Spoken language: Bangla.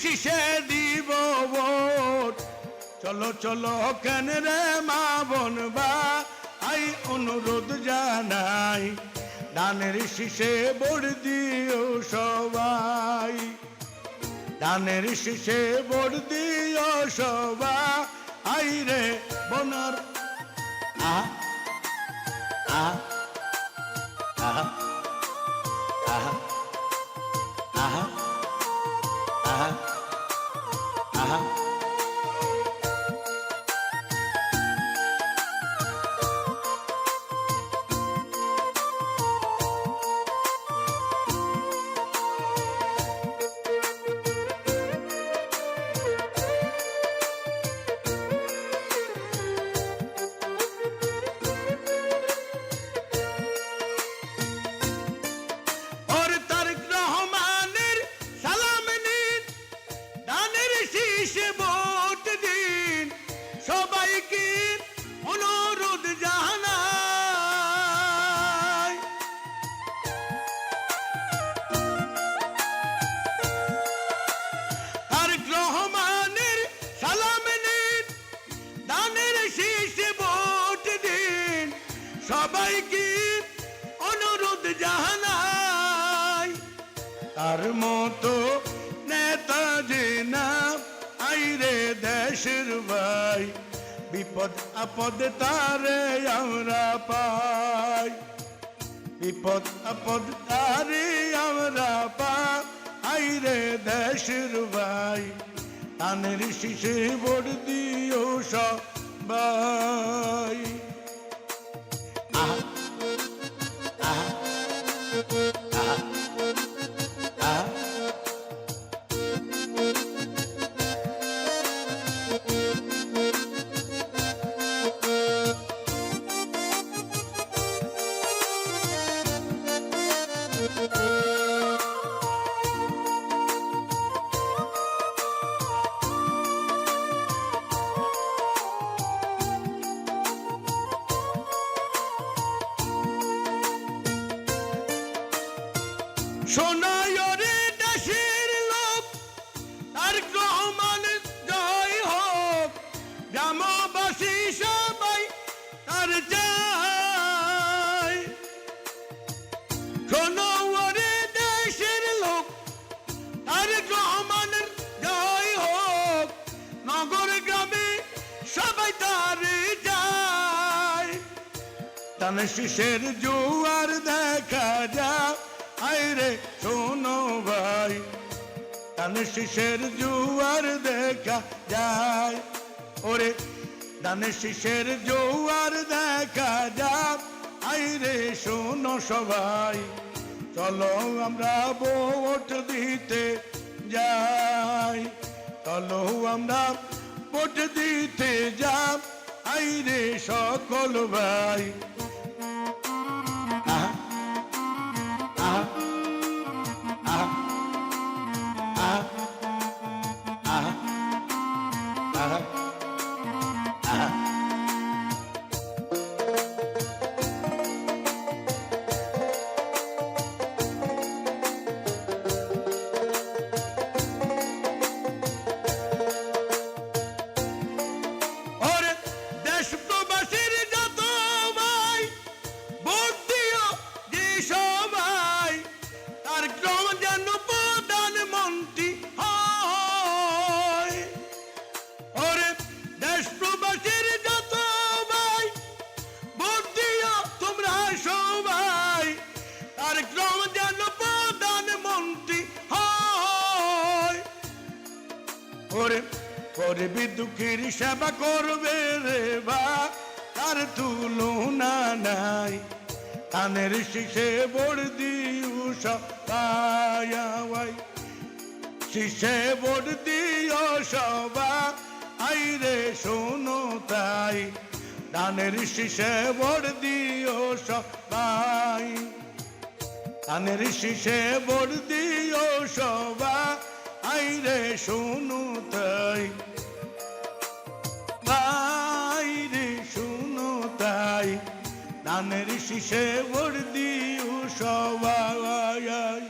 শীষে দিব ভোট। চলো চলো কেন রে মা বোনবা, আই অনুরোধ জানাই, ধানের শীষে ভোট দিও সবাই। ধানের শীষে ভোট দিও সবাই, আই রে বোনার আহা আহা আহা আহা আহা আহা আহা। সবাইকে অনুরোধ জানাই, তারেক রহমানের সালাম নিন, ধানের শীষে ভোট দিন। সবাইকে অনুরোধ জানাই, তার মতো নেতা যে না আইরে দেশের ভাই, বিপদ আপদ তারে আমরা পাই। বিপদ আপদ তারে আমরা পাই, আইরে দেশের ভাই। ধানের শীষে ভোট দিও সবাই। আহা আহা আহা আহা। শোনায় রে দেশের লোক, তারেক রহমান জয় হোক। গ্রামবাসী সবাই তার চাই। শোনায় রে দেশের লোক, তারেক রহমান জয় হোক। নগর গ্রামে সবাই তার যায়। ধানের শীষের জোয়ার দেখা যায়, আইরে শোনো ভাই। ধানের শীষের জোয়ার দেখা যায়, ওরে ধানের শীষের জোয়ার দেখা যায়, আইরে শোনো সবাই। চলো আমরা ভোট দিতে যাই, চলো আমরা ভোট দিতে যাই, আইরে সকল ভাই। আহা আহা আহা আহা আহা আহা আহা। ওরে দেশ প্রবাসীর যত ভাই, ভোট দিও যে সবাই। তার ক্রম যেন প্রধানমন্ত্রী হয়। ওরে দেশ প্রবাসীর যত ভাই, ভোট দিও তোমরা সবাই। তার ক্রম যেন প্রধানমন্ত্রী হয়। ওরে করবি দুঃখীর সেবা করবে রে বা, তার তুলনা নাই। ধানের শীষে ভোট দিও সবাই। শীষে ভোট দিও সবাই, আইরে শোনো তাই। ধানের শীষে ভোট দিও সবাই। ধানের শীষে ভোট দিও সবাই, আইরে শোনো তাই। বাইরে শোনো তাই। ধানের শীষে ভোট দিও সবাই।